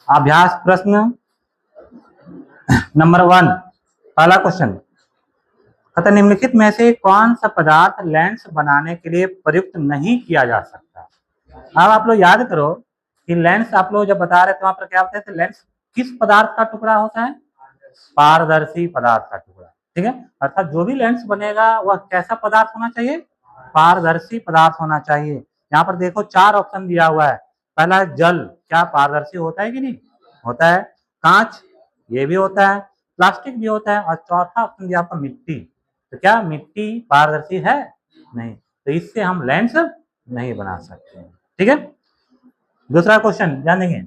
अभ्यास प्रश्न नंबर 1, पहला क्वेश्चन, कहता निम्नलिखित में से कौन सा पदार्थ लेंस बनाने के लिए प्रयुक्त नहीं किया जा सकता। अब आप लोग याद करो कि लेंस आप लोग जब बता रहे थे वहां पर क्या बताते थे, लेंस किस पदार्थ का टुकड़ा होता है, पारदर्शी पदार्थ का टुकड़ा, ठीक है। अर्थात जो भी लेंस बनेगा वह कैसा पदार्थ होना चाहिए, पारदर्शी पदार्थ होना चाहिए। यहाँ पर देखो 4 ऑप्शन दिया हुआ है। पहला जल, क्या पारदर्शी होता है कि नहीं होता है, कांच ये भी होता है, प्लास्टिक भी होता है, और चौथा ऑप्शन दिया आपका मिट्टी। तो क्या मिट्टी पारदर्शी है, नहीं, तो इससे हम लेंस नहीं बना सकते, ठीक है। दूसरा क्वेश्चन ध्यान देंगे,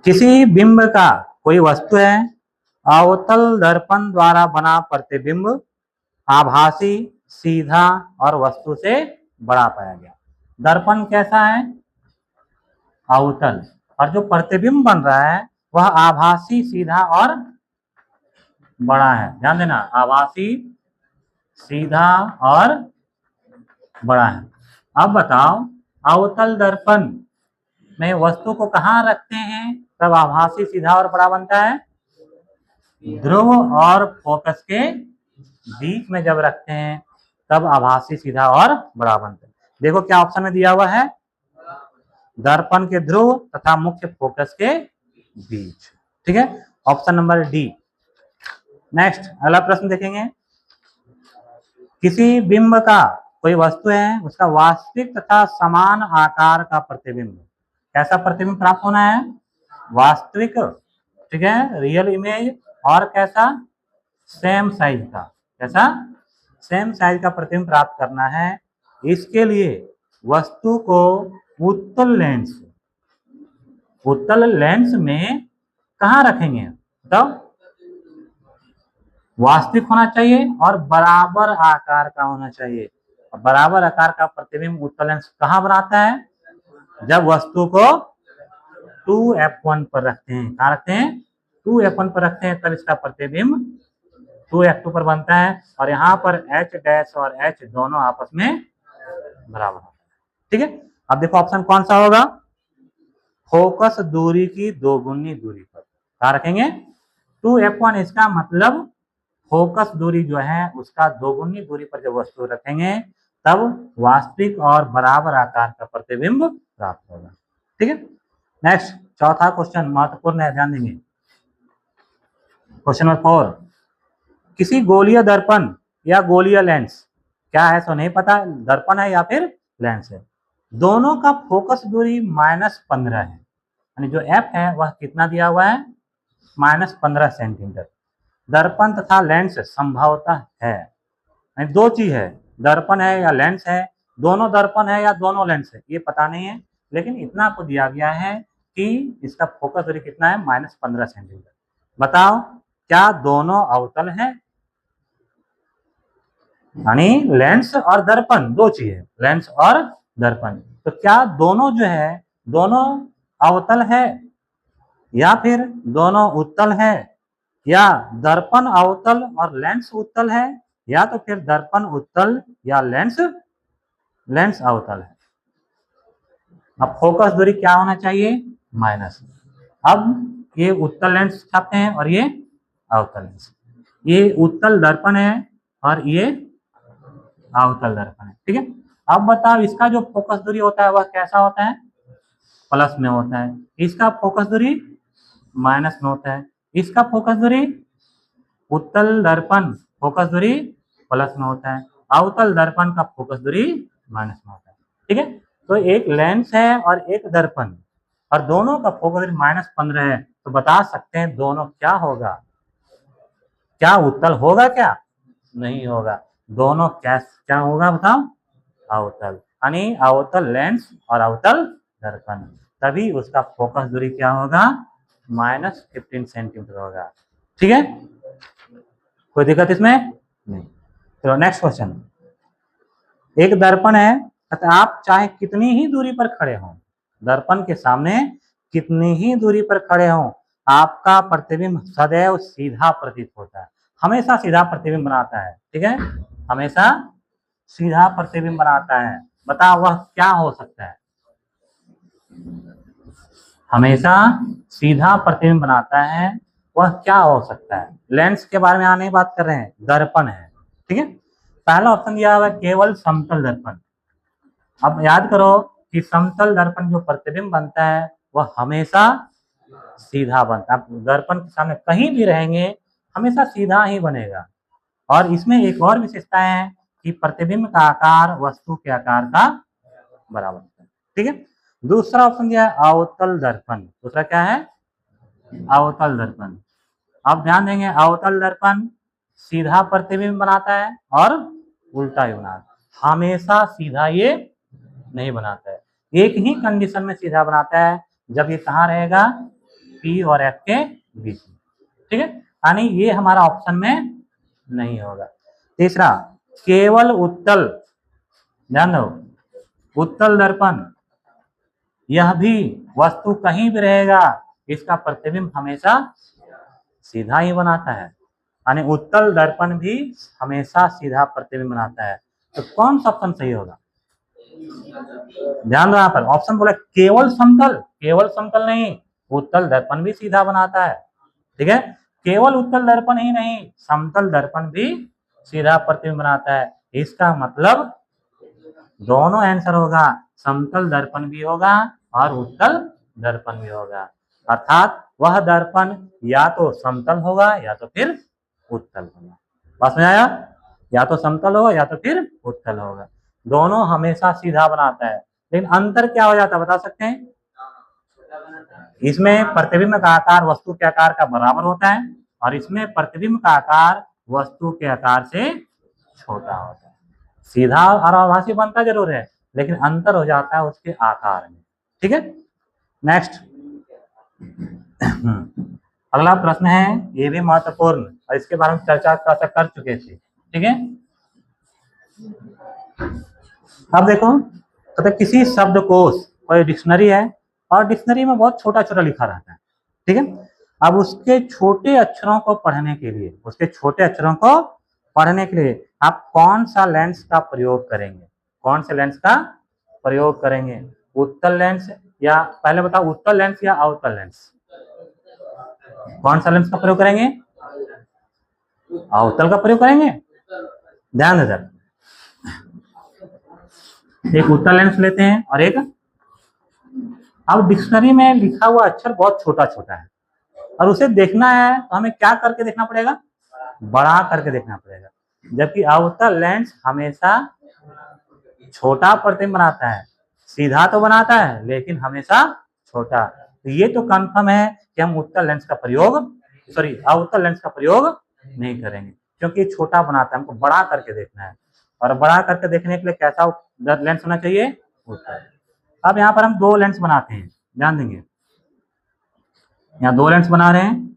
किसी बिंब का कोई वस्तु है, अवतल दर्पण द्वारा बना प्रतिबिंब आभासी, सीधा और वस्तु से बड़ा पाया गया। दर्पण कैसा है, अवतल, और जो प्रतिबिंब बन रहा है वह आभासी, सीधा और बड़ा है। ध्यान देना, आभासी, सीधा और बड़ा है। अब बताओ अवतल दर्पण में वस्तु को कहाँ रखते हैं तब आभासी, सीधा और बड़ा बनता है, ध्रुव और फोकस के बीच में जब रखते हैं तब आभासी, सीधा और बड़ा बनता है। देखो क्या ऑप्शन में दिया हुआ है, दर्पण के ध्रुव तथा मुख्य फोकस के बीच, ठीक है, ऑप्शन नंबर डी। नेक्स्ट अगला प्रश्न देखेंगे, किसी बिंब का कोई वस्तु है, उसका वास्तविक तथा समान आकार का प्रतिबिंब, कैसा प्रतिबिंब प्राप्त होना है, वास्तविक, ठीक है, रियल इमेज, और कैसा, सेम साइज का, कैसा, सेम साइज का प्रतिबिंब प्राप्त करना है। इसके लिए वस्तु को उत्तल लेंस में कहाँ रखेंगे, तो वास्तविक होना चाहिए और बराबर आकार का होना चाहिए। बराबर आकार का प्रतिबिंब उत्तल लेंस कहाँ बनाता है, जब वस्तु को 2f1 पर रखते हैं, कहाँ रखते हैं, 2f1 पर रखते हैं, तब इसका प्रतिबिंब 2f2 पर बनता है, और यहाँ पर h डैश और h दोनों आपस में बराबर होता है, ठीक है। अब देखो ऑप्शन कौन सा होगा, फोकस दूरी की दोगुनी दूरी पर कहाँ रखेंगे, 2f1, इसका मतलब फोकस दूरी जो है उसका दोगुनी दूरी पर जब वस्तु रखेंगे तब वास्तविक और बराबर आकार का प्रतिबिंब प्राप्त होगा, ठीक है। नेक्स्ट चौथा क्वेश्चन महत्वपूर्ण है, ध्यान देंगे, क्वेश्चन नंबर 4, किसी गोलीय दर्पण या गोलीय लेंस, क्या है सो नहीं पता, दर्पण है या फिर लेंस है, दोनों का फोकस दूरी -15 है, यानी जो f है वह कितना दिया हुआ है, -15 सेंटीमीटर। दर्पण तथा लेंस संभवतः है, यानी दो चीज है, दर्पण है या लेंस है, दोनों दर्पण है या दोनों लेंस है ये पता नहीं है, लेकिन इतना आपको दिया गया है कि इसका फोकस दूरी कितना है, -15 सेंटीमीटर। बताओ क्या दोनों अवतल है, यानी लेंस और दर्पण दो चीज है, लेंस और दर्पण, तो क्या दोनों जो है दोनों अवतल है या फिर दोनों उत्तल है, या दर्पण अवतल और लेंस उत्तल है, या तो फिर दर्पण उत्तल या लेंस अवतल है। अब फोकस दूरी क्या होना चाहिए, माइनस। अब ये उत्तल लेंस छापते हैं और ये अवतल लेंस, ये उत्तल दर्पण है और ये अवतल दर्पण है, ठीक है। अब बताओ इसका जो फोकस दूरी होता है वह कैसा होता है, प्लस में होता है, इसका फोकस दूरी माइनस में होता है, इसका फोकस दूरी, उत्तल दर्पण फोकस दूरी प्लस में होता है, अवतल दर्पण का फोकस दूरी माइनस में होता है, ठीक है। तो एक लेंस है और एक दर्पण और दोनों का फोकस दूरी -15 है, तो बता सकते हैं दोनों क्या होगा, क्या उत्तल होगा, क्या नहीं होगा, दोनों क्या होगा बताओ, अवतल, यानी अवतल लेंस और अवतल दर्पण, तभी उसका फोकस दूरी क्या होगा, -15 सेंटीमीटर होगा, ठीक है। कोई दिक्कत इसमें नहीं। चलो नेक्स्ट क्वेश्चन, एक दर्पण है, आप चाहे कितनी ही दूरी पर खड़े हों, दर्पण के सामने कितनी ही दूरी पर खड़े हों, आपका प्रतिबिंब सदैव सीधा प्रतीत होता है, हमेशा सीधा प्रतिबिंब बनाता है, ठीक है, हमेशा सीधा प्रतिबिंब बनाता है। बताओ वह क्या हो सकता है, हमेशा सीधा प्रतिबिंब बनाता है वह क्या हो सकता है? लेंस के बारे में यहाँ नहीं बात कर रहे हैं, दर्पण है। ठीक है, पहला ऑप्शन दिया हुआ है केवल समतल दर्पण। अब याद करो कि समतल दर्पण जो प्रतिबिंब बनता है वह हमेशा सीधा बनता है। आप दर्पण के सामने कहीं भी रहेंगे हमेशा सीधा ही बनेगा। और इसमें एक और विशेषता है कि प्रतिबिंब का आकार वस्तु के आकार का बराबर होता है। ठीक है, दूसरा ऑप्शन दिया है अवतल दर्पण। दूसरा क्या है? अवतल दर्पण। आप ध्यान देंगे, अवतल दर्पण सीधा प्रतिबिंब बनाता है और उल्टा भी बनाता है, हमेशा सीधा ये नहीं बनाता है। एक ही कंडीशन में सीधा बनाता है, जब ये कहाँ रहेगा? P और F के बीच में। ठीक है, यानी ये हमारा ऑप्शन में नहीं होगा। तीसरा केवल उत्तल, ध्यान दो, उत्तल दर्पण, यह भी वस्तु कहीं भी रहेगा इसका प्रतिबिंब हमेशा सीधा ही बनाता है, यानी उत्तल दर्पण भी हमेशा सीधा प्रतिबिंब बनाता है। तो कौन सा ऑप्शन सही होगा? ध्यान दो, यहाँ पर ऑप्शन बोला केवल समतल, केवल समतल नहीं, उत्तल दर्पण भी सीधा बनाता है। ठीक है, केवल उत्तल दर्पण ही नहीं, समतल दर्पण भी सीधा प्रतिबिंब बनाता है। इसका मतलब दोनों आंसर होगा, समतल दर्पण भी होगा और उत्तल दर्पण भी होगा। अर्थात वह दर्पण या तो समतल होगा या तो फिर उत्तल होगा। बात में आया? या तो समतल होगा या तो फिर उत्तल होगा, दोनों हमेशा सीधा बनाता है। लेकिन अंतर क्या हो जाता है बता सकते हैं? इसमें प्रतिबिंब का आकार वस्तु के आकार का बराबर होता है और इसमें प्रतिबिंब का आकार वस्तु के आकार से छोटा होता है। सीधा और आभासी बनता जरूर है, लेकिन अंतर हो जाता है उसके आकार में। ठीक है, नेक्स्ट अगला प्रश्न है, ये भी महत्वपूर्ण और इसके बारे में चर्चा कर चुके थे। ठीक है, अब देखो, तो किसी शब्दकोश, कोई डिक्शनरी है और डिक्शनरी में बहुत छोटा छोटा लिखा रहता है। ठीक है, अब उसके छोटे अक्षरों को पढ़ने के लिए, उसके छोटे अक्षरों को पढ़ने के लिए आप कौन सा लेंस का प्रयोग करेंगे? कौन से लेंस का प्रयोग करेंगे? उत्तल लेंस, या पहले बताओ उत्तल लेंस या अवतल लेंस? कौन सा लेंस का प्रयोग करेंगे? अवतल का प्रयोग करेंगे। ध्यान दे सर, एक उत्तल लेंस लेते हैं और एक, अब डिक्शनरी में लिखा हुआ अक्षर बहुत छोटा छोटा है और उसे देखना है तो हमें क्या करके देखना पड़ेगा? बड़ा करके देखना पड़ेगा। जबकि अवतल लेंस हमेशा छोटा प्रतिबिंब बनाता है, सीधा तो बनाता है लेकिन हमेशा छोटा। तो ये तो कंफर्म है कि हम उत्तल लेंस का प्रयोग, सॉरी अवतल लेंस का प्रयोग नहीं करेंगे, क्योंकि छोटा बनाता है, हमको बड़ा करके देखना है। और बड़ा करके देखने के लिए कैसा लेंस होना चाहिए? उत्तल। अब यहाँ पर हम दो लेंस बनाते हैं, ध्यान देंगे, यहाँ दो लेंस बना रहे हैं।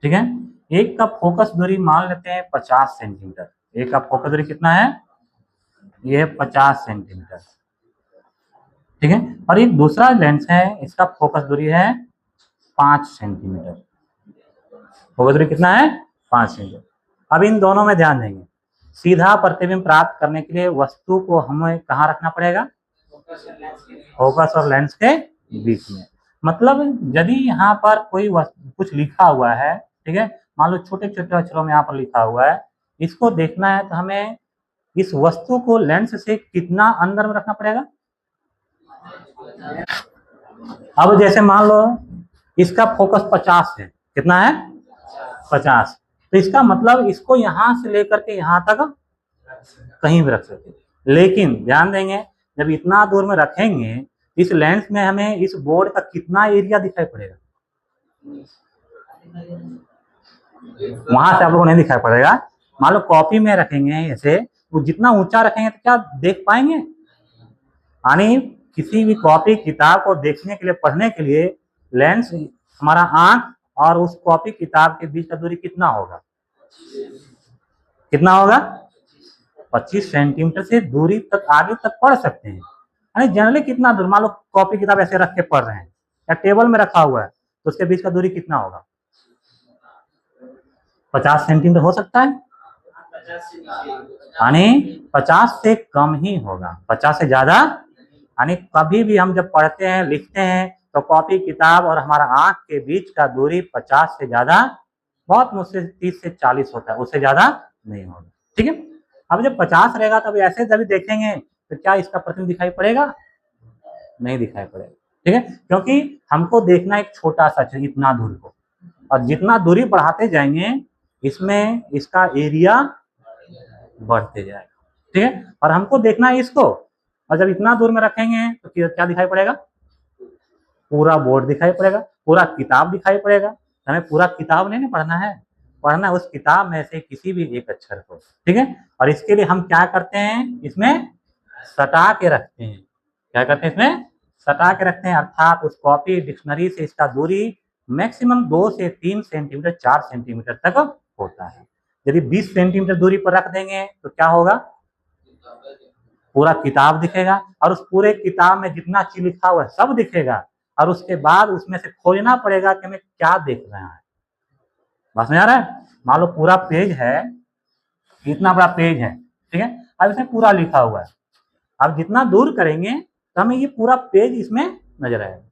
ठीक है, एक का फोकस दूरी मान लेते हैं 50 सेंटीमीटर। एक का फोकस दूरी कितना है? ये 50 सेंटीमीटर। ठीक है, और एक दूसरा लेंस है, इसका फोकस दूरी है 5 सेंटीमीटर। फोकस दूरी कितना है? 5 सेंटीमीटर। अब इन दोनों में ध्यान देंगे, सीधा प्रतिबिंब प्राप्त करने के लिए वस्तु को हमें कहाँ रखना पड़ेगा? फोकस और लेंस के बीच में। मतलब यदि यहाँ पर कोई कुछ लिखा हुआ है, ठीक है, मान लो छोटे छोटे अक्षरों में यहाँ पर लिखा हुआ है, इसको देखना है तो हमें इस वस्तु को लेंस से कितना अंदर में रखना पड़ेगा? अब जैसे मान लो इसका फोकस 50 है, कितना है? 50। तो इसका मतलब इसको यहां से लेकर के यहां तक कहीं भी रख सकते। लेकिन ध्यान देंगे, जब इतना दूर में रखेंगे इस लेंस में हमें इस बोर्ड का कितना एरिया दिखाई पड़ेगा? वहां से आप लोगों को नहीं दिखाई पड़ेगा। मान लो कॉपी में रखेंगे ऐसे, वो जितना ऊंचा रखेंगे तो क्या देख पाएंगे? यानी किसी भी कॉपी किताब को देखने के लिए, पढ़ने के लिए लेंस, हमारा आंख और उस कॉपी किताब के बीच का दूरी कितना होगा? कितना होगा? 25 सेंटीमीटर से दूरी तक आगे तक पढ़ सकते हैं। यानी जनरली कितना दूर, मान लो कॉपी किताब ऐसे रख के पढ़ रहे हैं या टेबल में रखा हुआ है, तो उसके बीच का दूरी कितना होगा? 50 सेंटीमीटर हो सकता है, यानी 50 से कम ही होगा, 50 से ज्यादा। यानी कभी भी हम जब पढ़ते हैं, लिखते हैं, तो कॉपी किताब और हमारा आंख के बीच का दूरी 50 से ज्यादा, बहुत मुश्किल 30 से 40 होता है, उससे ज्यादा नहीं होगा। ठीक है, अब जब 50 रहेगा तब ऐसे जब देखेंगे तो क्या इसका प्रतिबिंब दिखाई पड़ेगा? नहीं दिखाई पड़ेगा। ठीक है, क्योंकि हमको देखना एक छोटा सा चीज, इतना दूर को, और जितना दूरी बढ़ाते जाएंगे इसमें इसका एरिया बढ़ते जाएगा। ठीक है, और हमको देखना है इसको, और जब इतना दूर में रखेंगे तो क्या दिखाई पड़ेगा? पूरा बोर्ड दिखाई पड़ेगा, पूरा किताब दिखाई पड़ेगा। हमें पूरा किताब नहीं ना पढ़ना है, पढ़ना है उस किताब में से किसी भी एक अक्षर को। ठीक है, और इसके लिए हम क्या करते हैं, इसमें सटा के रखते हैं। क्या करते हैं? इसमें सटा के रखते हैं, अर्थात उस कॉपी डिक्शनरी से इसका दूरी मैक्सिमम 2 से 3 सेंटीमीटर 4 सेंटीमीटर तक होता है। यदि 20 सेंटीमीटर दूरी पर रख देंगे तो क्या होगा? पूरा किताब दिखेगा, और उस पूरे किताब में जितना चीज लिखा हुआ है सब दिखेगा, और उसके बाद उसमें से खोजना पड़ेगा कि हमें क्या देख रहा है। बस में आ रहा है? मान लो पूरा पेज है, इतना बड़ा पेज है, ठीक है, अब इसमें पूरा लिखा हुआ है। अब जितना दूर करेंगे तो हमें ये पूरा पेज इसमें नजर आएगा।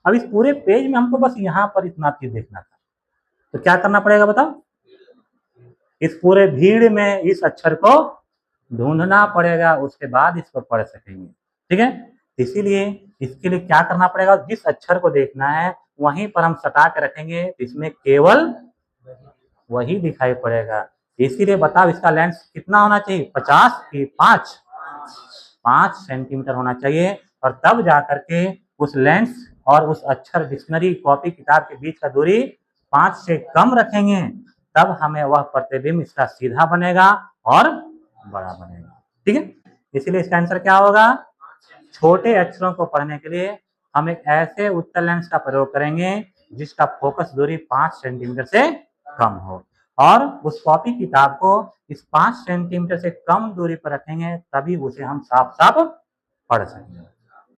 अब इस पूरे पेज में हमको बस यहाँ पर इतना चीज देखना था, तो क्या करना पड़ेगा बताओ? इस पूरे भीड़ में इस अक्षर को ढूंढना पड़ेगा, उसके बाद इसको पढ़ सकेंगे। ठीक है, इसीलिए इसके लिए क्या करना पड़ेगा? जिस अक्षर को देखना है वहीं पर हम सटा के रखेंगे, इसमें केवल वही दिखाई पड़ेगा। इसीलिए बताओ इसका लेंस कितना होना चाहिए? 50 की 5 सेंटीमीटर होना चाहिए, और तब जा करके उस लेंस और उस अक्षर डिक्शनरी कॉपी किताब के बीच का दूरी 5 से कम रखेंगे, तब हमें वह प्रतिबिंब इसका सीधा बनेगा और बड़ा बनेगा। ठीक है, इसीलिए इसका आंसर क्या होगा? छोटे अक्षरों को पढ़ने के लिए हम एक ऐसे उत्तल लेंस का प्रयोग करेंगे जिसका फोकस दूरी 5 सेंटीमीटर से कम हो, और उस कॉपी किताब को इस 5 सेंटीमीटर से कम दूरी पर रखेंगे, तभी उसे हम साफ साफ पढ़ सकेंगे।